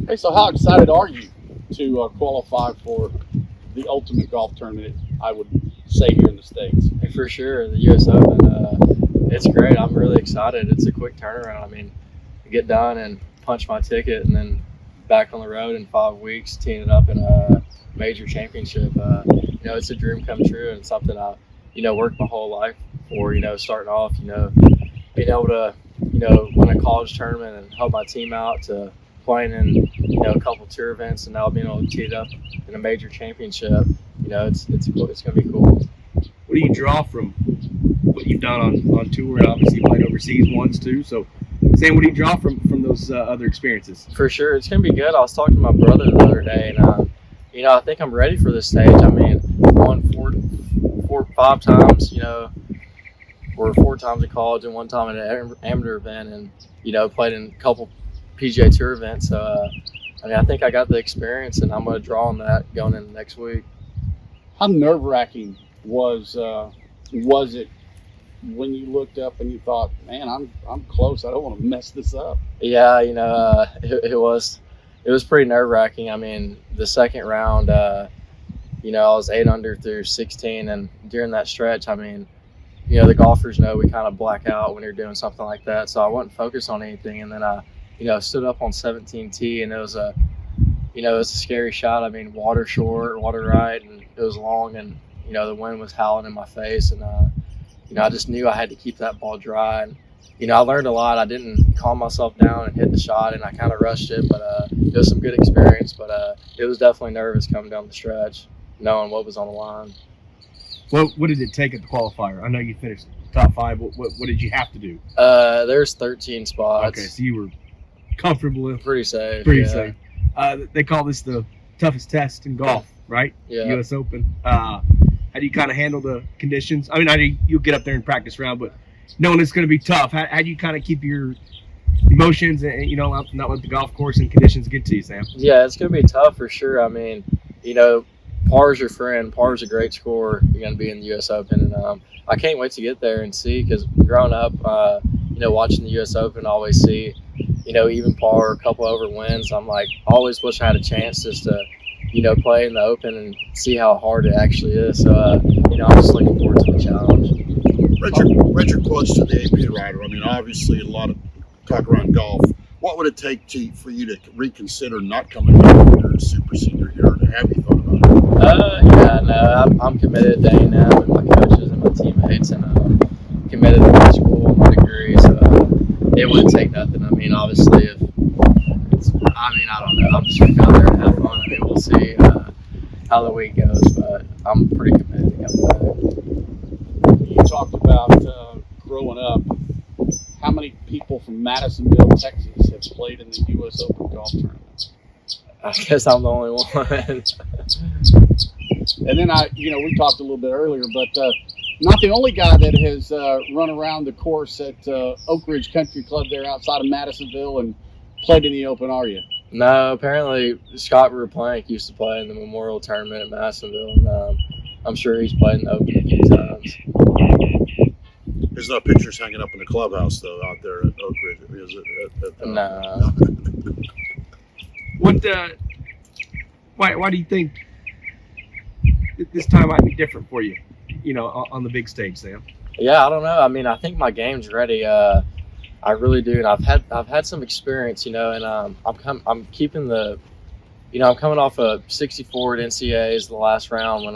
Hey, so how excited are you to qualify for the ultimate golf tournament? I would say here in the states. For sure, the U.S. Open. It's great. I'm really excited. It's a quick turnaround. I mean, get done and punch my ticket, and then back on the road in 5 weeks, teeing it up in a major championship. It's a dream come true, and it's something I, worked my whole life for. Starting off, being able to, win a college tournament and help my team out to playing in, a couple tour events, and now being able to tee it up in a major championship. It's cool. It's gonna be cool. What do you draw from what you've done on tour? And obviously, you played overseas once too. So, Sam, what do you draw from those other experiences? For sure, it's gonna be good. I was talking to my brother the other day, and I think I'm ready for this stage. I mean, won 5 times, or 4 times in college and 1 time at an amateur event, and played in a couple PGA Tour events. So, I think I got the experience, and I'm going to draw on that going into next week. How nerve-wracking was it when you looked up and you thought, "Man, I'm close. I don't want to mess this up." Yeah, it was pretty nerve-wracking. I mean, the second round, I was 8 under through 16, and during that stretch, the golfers know we kind of black out when you're doing something like that. So I wasn't focused on anything, and then I stood up on 17T, and it was a scary shot. I mean, water short, water right, and it was long, and the wind was howling in my face, and I just knew I had to keep that ball dry. And I learned a lot. I didn't calm myself down and hit the shot, and I kind of rushed it, but it was some good experience. But it was definitely nervous coming down the stretch, knowing what was on the line. What did it take at the qualifier? I know you finished top 5. What did you have to do? There's 13 spots. Okay, so you were comfortable. Pretty safe. Pretty yeah. safe. They call this the toughest test in golf, right? Yeah. U.S. Open. How do you kind of handle the conditions? I mean, you'll get up there and practice round, but knowing it's going to be tough, how do you kind of keep your emotions and not let the golf course and conditions get to you, Sam? Yeah, it's going to be tough for sure. I mean, par's your friend. Par's a great score. You're going to be in the U.S. Open, and I can't wait to get there and see, because growing up, watching the U.S. Open, I always see, even par, a couple over wins. I'm like, always wish I had a chance just to, play in the Open and see how hard it actually is. So, I'm just looking forward to the challenge. Read your quotes to the AP writer. I mean, obviously, a lot of talk around golf. What would it take for you to reconsider not coming back with your super senior year? Have you thought about it? Yeah, no, I'm committed to A&M and my coaches and my teammates, and committed to my school and my degree. So it wouldn't take nothing. I mean, obviously, I don't know. I'm just going to go out there and have fun. I mean, we'll see how the week goes, but I'm pretty committed to coming back. You talked about growing up. How many people from Madisonville, Texas, have played in the U.S. Open golf tournament? I guess I'm the only one. And then we talked a little bit earlier, but not the only guy that has run around the course at Oak Ridge Country Club there outside of Madisonville and played in the Open, are you? No, apparently Scott Verplank used to play in the Memorial Tournament at Madisonville, and I'm sure he's played in the Open a few times. There's no pictures hanging up in the clubhouse, though, out there at Oak Ridge. Is it? No. Why do you think this time might be different for you? On the big stage, Sam. Yeah, I don't know. I mean, I think my game's ready. I really do, and I've had some experience, and I'm keeping the, I'm coming off a 64 at NCAAs the last round when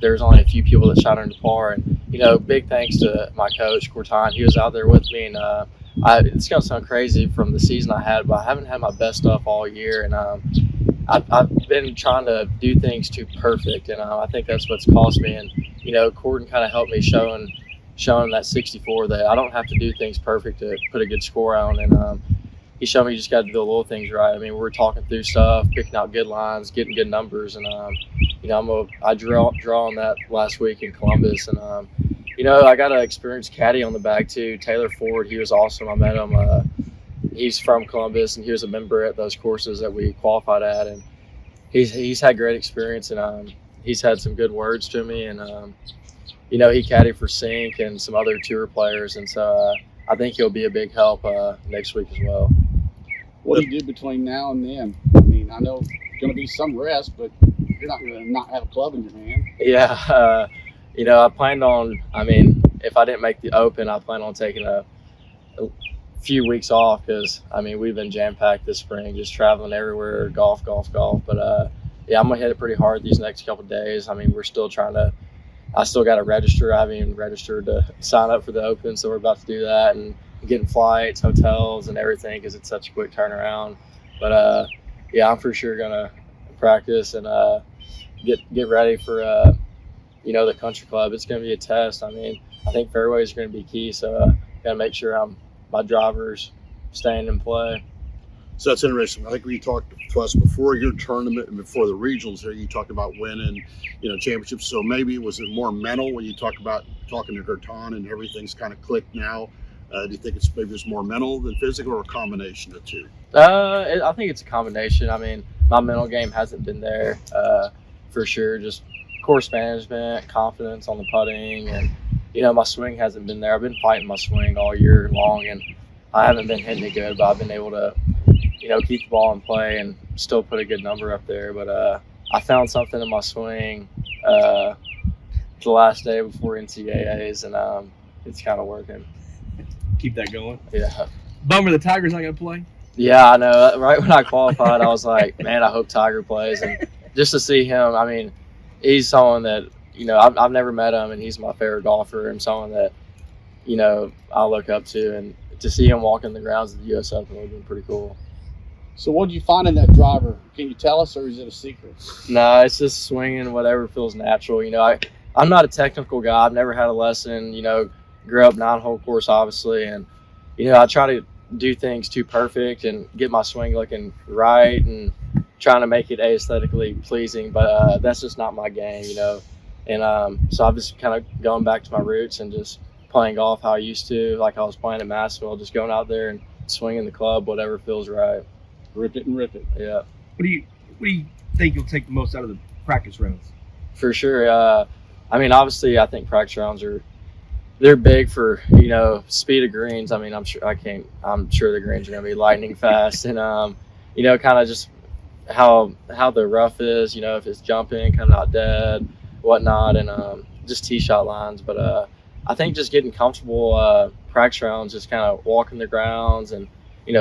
there's only a few people that shot under par, and big thanks to my coach Cortine. He was out there with me, and it's gonna sound crazy from the season I had, but I haven't had my best stuff all year, and I've been trying to do things too perfect, and I think that's what's cost me. And Gordon kind of helped me showing that 64 that I don't have to do things perfect to put a good score on. And he showed me you just got to do the little things right. I mean, we were talking through stuff, picking out good lines, getting good numbers, and I draw on that last week in Columbus, and I got an experienced caddy on the bag too, Taylor Ford. He was awesome. I met him. He's from Columbus, and he was a member at those courses that we qualified at, and he's had great experience, and he's had some good words to me, and he caddied for Sink and some other tour players, and so I think he'll be a big help next week as well. What do you do between now and then? I mean, I know there's going to be some rest, but you're not going to not have a club in your hand. Yeah, I planned on. I mean, if I didn't make the Open, I plan on taking a few weeks off because we've been jam packed this spring, just traveling everywhere, golf. But yeah, I'm gonna hit it pretty hard these next couple of days. We're still trying to. I still got to register. I haven't even registered to sign up for the Open, so we're about to do that and getting flights, hotels, and everything because it's such a quick turnaround. But yeah, I'm for sure gonna practice and get ready for the country club. It's gonna be a test. I think fairways are gonna be key, so gotta make sure my driver's staying in play. So that's interesting. I think when you talked to us before your tournament and before the regionals here, you talked about winning, championships. So maybe was it more mental when you talk about talking to Gerton and everything's kind of clicked now? Do you think it's more mental than physical, or a combination of two? I think it's a combination. My mental game hasn't been there for sure. Just course management, confidence on the putting, and my swing hasn't been there. I've been fighting my swing all year long, and I haven't been hitting it good, but I've been able to keep the ball in play and still put a good number up there. But I found something in my swing the last day before NCAAs, and it's kind of working. Keep that going. Yeah. Bummer the Tigers not going to play. Yeah, I know. Right when I qualified, I was like, man, I hope Tiger plays. And just to see him, he's someone that, I've never met him, and he's my favorite golfer and someone that, I look up to. And to see him walking the grounds of the U.S. Open would have been pretty cool. So what did you find in that driver? Can you tell us, or is it a secret? No, it's just swinging whatever feels natural. I'm not a technical guy. I've never had a lesson. Grew up 9-hole course, obviously, and I try to do things too perfect and get my swing looking right and trying to make it aesthetically pleasing. But that's just not my game, And so I'm just kind of going back to my roots and just playing golf how I used to, like I was playing at Massville, just going out there and swinging the club, whatever feels right. Rip it and rip it. Yeah. What do you think you'll take the most out of the practice rounds? For sure. Obviously, I think practice rounds they're big for speed of greens. I'm sure the greens are gonna be lightning fast, and kind of just how the rough is. If it's jumping, coming out dead, whatnot, and just tee shot lines. But I think just getting comfortable practice rounds, just kind of walking the grounds and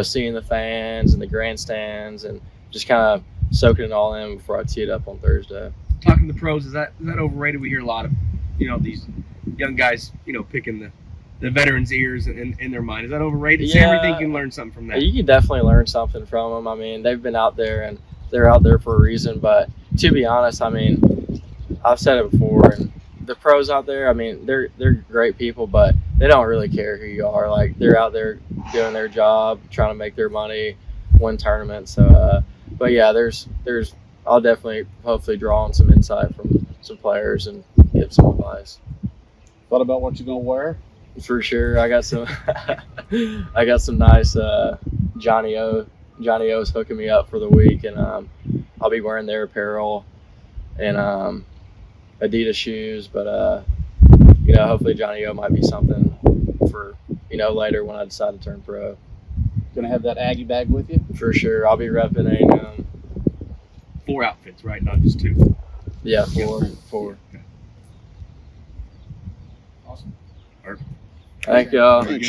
seeing the fans and the grandstands and just kind of soaking it all in before I tee it up on Thursday. Talking to the pros, is that overrated? We hear a lot of these young guys picking the veterans' ears in their mind. Is that overrated? Yeah, Sam, you think you can learn something from that? You can definitely learn something from them. They've been out there and they're out there for a reason. But to be honest, I've said it before, and the pros out there, they're great people, but they don't really care who you are. Like, they're out there doing their job, trying to make their money, win tournaments. So, but yeah, I'll definitely hopefully draw on some insight from some players and give some advice. Thought about what you're gonna wear? For sure, I got some. I got some nice Johnny O's hooking me up for the week, and I'll be wearing their apparel and Adidas shoes. But hopefully Johnny O might be something for later when I decide to turn pro. Gonna have that Aggie bag with you? For sure, I'll be repping a 4 outfits, right? Not just 2. Yeah, 4. Okay. Awesome. Perfect. Thank y'all. Thanks.